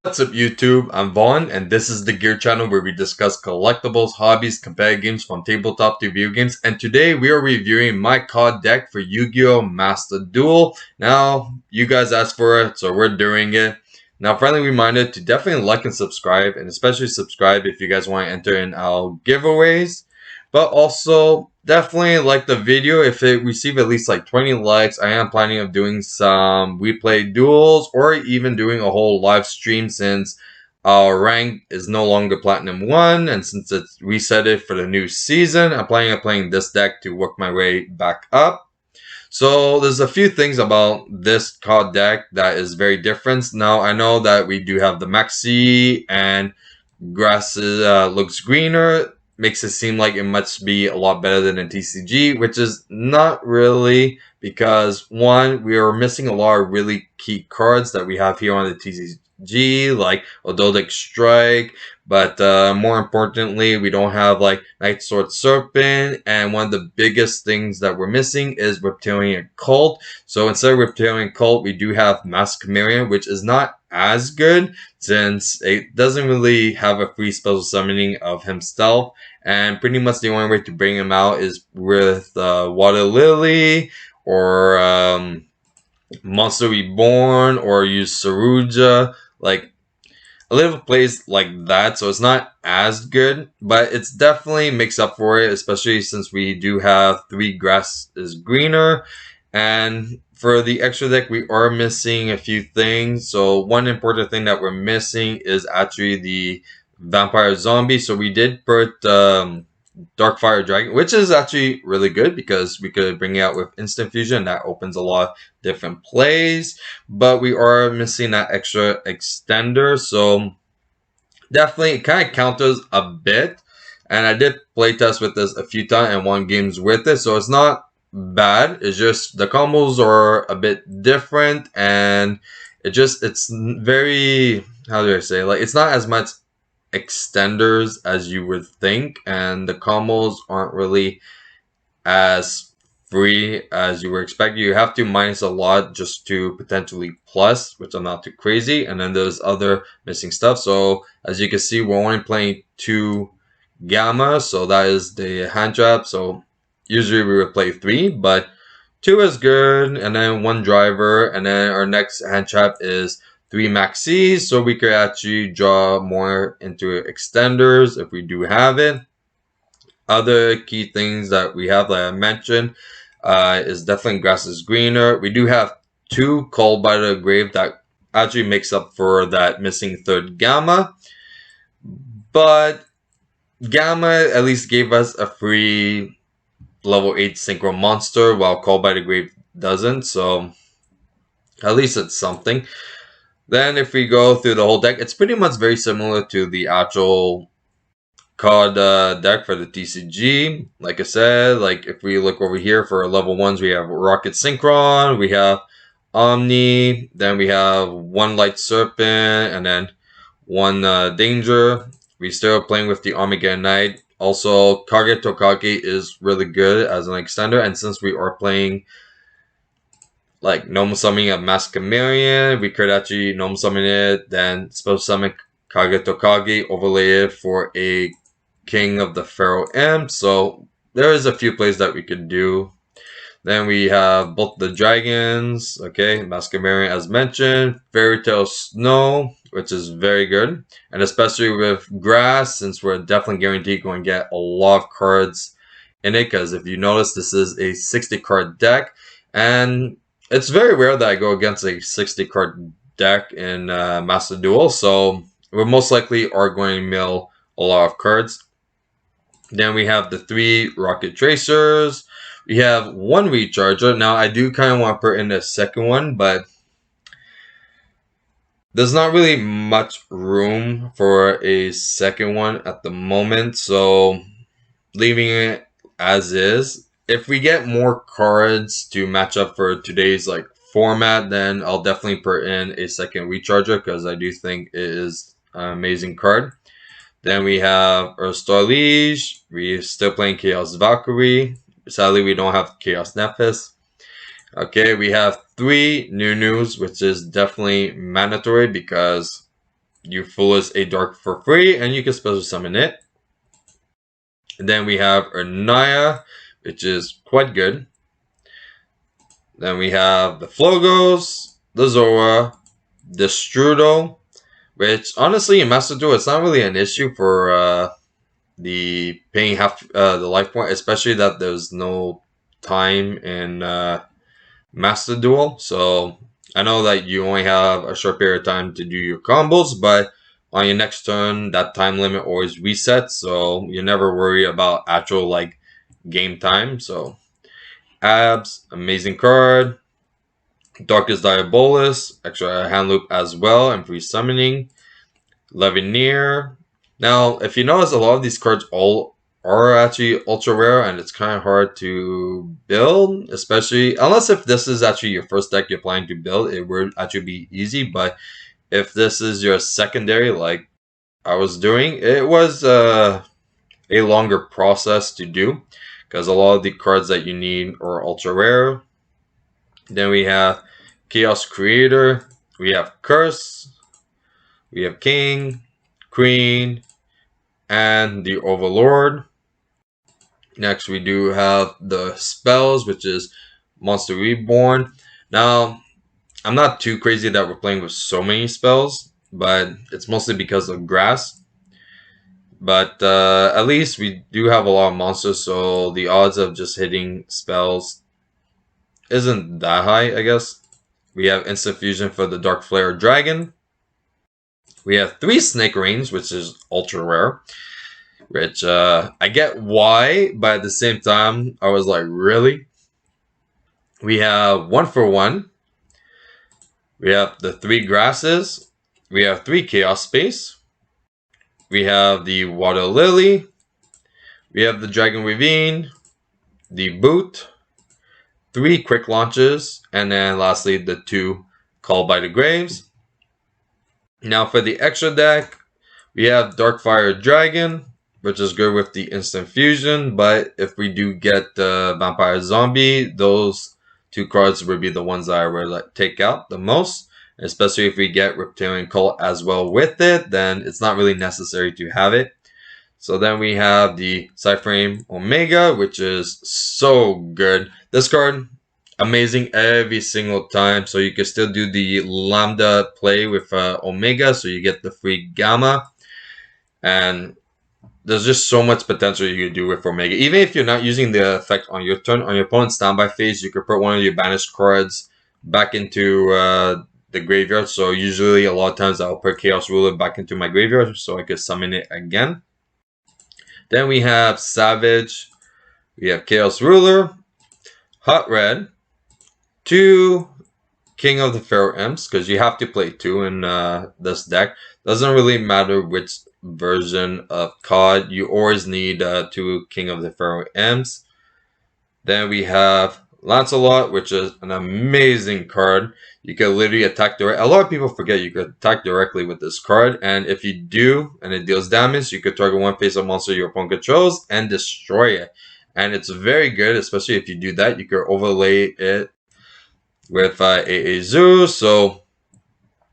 What's up YouTube, I'm Vaughn and this is the Gear channel where we discuss collectibles, hobbies, competitive games from tabletop to video games, and today we are reviewing my C.O.D deck for Yu-Gi-Oh! Master Duel. Now, you guys asked for it, so we're doing it. Now, friendly reminder to definitely like and subscribe, and especially subscribe if you guys want to enter in our giveaways. But also, definitely like the video if it receives at least like 20 likes. I am planning of doing some replay duels or even doing a whole live stream since our rank is no longer Platinum 1. And since it's reset it for the new season, I'm planning on playing this deck to work my way back up. So there's a few things about this card deck that is very different. Now I know that we do have the Maxx and grass looks greener, makes it seem like it must be a lot better than a TCG, which is not really, because one, we are missing a lot of really key cards that we have here on the TCG, like Ogdoadic Strike, but more importantly, we don't have like Night Sword Serpent, and one of the biggest things that we're missing is Reptilian Cult. So instead of Reptilian Cult, we do have Masked Chameleon, which is not as good since it doesn't really have a free special summoning of himself, and pretty much the only way to bring him out is with Water Lily or Monster Reborn or use Saruja, like a little plays like that. So it's not as good, but it's definitely makes up for it, especially since we do have 3 grass is greener. And for the extra deck, we are missing a few things. So one important thing that we're missing is actually the vampire zombie. So we did put Darkfire Dragon, which is actually really good because we could bring it out with instant fusion. That opens a lot of different plays, but we are missing that extra extender. So definitely it kind of counters a bit. And I did playtest with this a few times and won games with it. So it's not bad. It's just the combos are a bit different, and it's very, how do I say, like it's not as much extenders as you would think, and the combos aren't really as free as you were expecting. You have to minus a lot just to potentially plus, which I'm not too crazy, and then there's other missing stuff. So as you can see, we're only playing 2 gamma, so that is the hand trap. So usually we would play 3, but 2 is good, and then 1 driver, and then our next hand trap is 3 Maxx's, so we could actually draw more into extenders if we do have it. Other key things that we have, like I mentioned, is definitely grass is greener. We do have 2 Called by the Grave that actually makes up for that missing 3rd gamma, but gamma at least gave us a free level 8 synchro monster, while Called by the Grave doesn't, so at least it's something. Then if we go through the whole deck, it's pretty much very similar to the actual C.O.D deck for the TCG. Like I said, like if we look over here for level 1s, we have Rocket Synchron, we have Omni, then we have 1 Light Serpent, and then 1 Danger. We still playing with the Armageddon Knight. Also, Kage Tokage is really good as an extender, and since we are playing like normal summoning of Masked Chameleon, we could actually normal summon it, then special summon Kage Tokage, overlay it for a King of the Pharaoh Imp. So there is a few plays that we could do. Then we have both the dragons, okay, Masked Chameleon as mentioned, Fairy Tale Snow, which is very good, and especially with grass, since we're definitely guaranteed going to get a lot of cards in it, because if you notice, this is a 60 card deck, and it's very rare that I go against a 60 card deck in Master Duel, so we most likely are going to mill a lot of cards. Then we have the 3 Rocket Tracers. We have 1 Recharger. Now I do kind of want to put in a second one, but there's not really much room for a second one at the moment, so leaving it as is. If we get more cards to match up for today's like format, then I'll definitely put in a second Recharger, because I do think it is an amazing card. Then we have Earthstar Liege. We're still playing Chaos Valkyrie. Sadly, we don't have Chaos Nephis. Okay, we have 3 Nunus, which is definitely mandatory because you full as a dark for free, and you can special summon it. And then we have Ernaya, which is quite good. Then we have the Flogos, the Zora, the Strudel, which honestly in Master Duel it's not really an issue for the paying half the life point, especially that there's no time in Master Duel. So I know that you only have a short period of time to do your combos, but on your next turn, that time limit always resets, so you never worry about actual like game time. So Abs, amazing card. Darkest Diabolus, extra hand loop as well, and free summoning. Levineer. Now, if you notice, a lot of these cards all are actually ultra rare, and it's kind of hard to build, especially unless if this is actually your first deck you're planning to build, it would actually be easy. But if this is your secondary, like I was doing, it was a longer process to do because a lot of the cards that you need are ultra rare. Then we have Chaos Creator, we have Curse, we have King, Queen, and the Overlord. Next, we do have the spells, which is Monster Reborn. Now, I'm not too crazy that we're playing with so many spells, but it's mostly because of grass. But at least we do have a lot of monsters, so the odds of just hitting spells isn't that high, I guess. We have Instant Fusion for the Dark Flare Dragon. We have 3 Snake Rains, which is ultra rare. Which I get why, but at the same time, I was like, really? We have 1 for 1. We have the 3 Grasses. We have 3 Chaos Space. We have the Water Lily. We have the Dragon Ravine. The Boot. 3 Quick Launches. And then lastly, the 2 Called by the Graves. Now for the extra deck, we have Darkfire Dragon, which is good with the instant fusion, but if we do get Vampire Zombie, those 2 cards would be the ones that I would like take out the most. Especially if we get Reptilian Cult as well with it, then it's not really necessary to have it. So then we have the Cyframe Omega, which is so good. This card, amazing every single time. So you can still do the Lambda play with Omega, so you get the free Gamma. And there's just so much potential you can do with Omega. Even if you're not using the effect on your turn, on your opponent's standby phase, you could put one of your banished cards back into the graveyard. So usually a lot of times I'll put Chaos Ruler back into my graveyard so I could summon it again. Then we have Savage. We have Chaos Ruler. Hot Red. 2 King of the Pharaoh Imps, because you have to play 2 in this deck. Doesn't really matter which version of COD, you always need 2 King of the Pharaoh Imps. Then we have Lancelot, which is an amazing card. You can literally attack directly. A lot of people forget you can attack directly with this card, and if you do and it deals damage, you could target one face-up monster your opponent controls and destroy it. And it's very good, especially if you do that. You could overlay it with a Zeus, so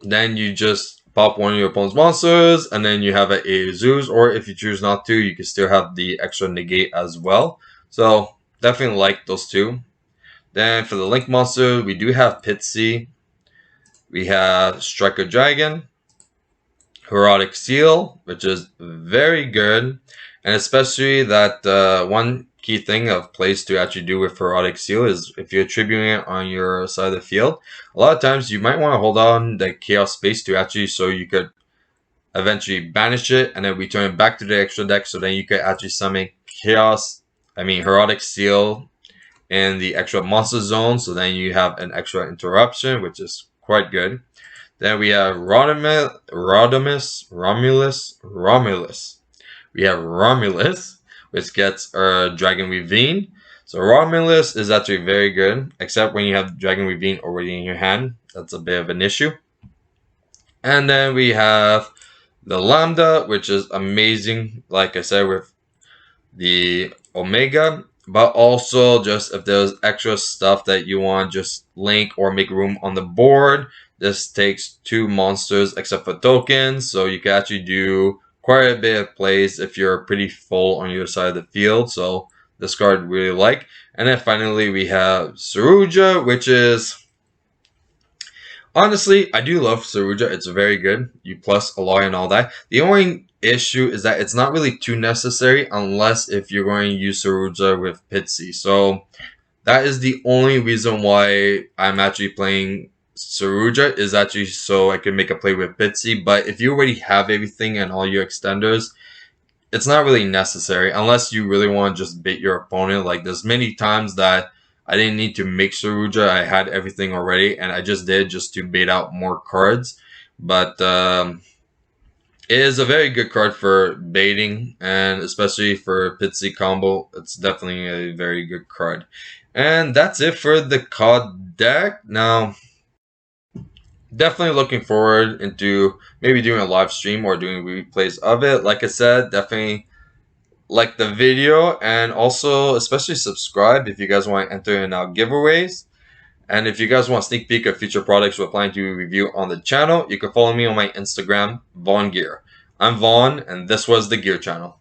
then you just pop one of your opponent's monsters, and then you have a Zeus, or if you choose not to, you can still have the extra negate as well. So definitely like those 2. Then for the Link monster, we do have Pitsy. We have Striker Dragon, Herodic Seal, which is very good, and especially that one key thing of plays to actually do with Herodic Seal is if you're tributing it on your side of the field, a lot of times you might want to hold on the Chaos Space to actually so you could eventually banish it and then return it back to the extra deck, so then you could actually summon Herodic Seal in the extra monster zone, so then you have an extra interruption, which is quite good. Then we have Romulus. We have Romulus, which gets Dragon Ravine. So Romulus is actually very good, except when you have Dragon Ravine already in your hand. That's a bit of an issue. And then we have the Lambda, which is amazing, like I said, with the Omega. But also, just if there's extra stuff that you want, just link or make room on the board, This takes 2 monsters except for tokens, so you can actually do quite a bit of plays if you're pretty full on your side of the field. So this card really like. And then finally we have Saruja, which is, honestly, I do love Saruja. It's very good. You plus Aloy and all that. The only issue is that it's not really too necessary unless if you're going to use Saruja with Pitsy. So that is the only reason why I'm actually playing Saruja, is actually so I can make a play with Pitsy. But if you already have everything and all your extenders, it's not really necessary unless you really want to just bait your opponent. Like, there's many times that I didn't need to make Saruja. I had everything already, and I just did just to bait out more cards. But it is a very good card for baiting, and especially for Pitsy combo, it's definitely a very good card. And that's it for the C.O.D deck. Now, definitely looking forward into maybe doing a live stream or doing replays of it. Like I said, definitely like the video, and also especially subscribe if you guys want to enter in our giveaways. And if you guys want a sneak peek of future products we're planning to review on the channel, you can follow me on my Instagram, VaughnGear. I'm Vaughn, and this was the Gear Channel.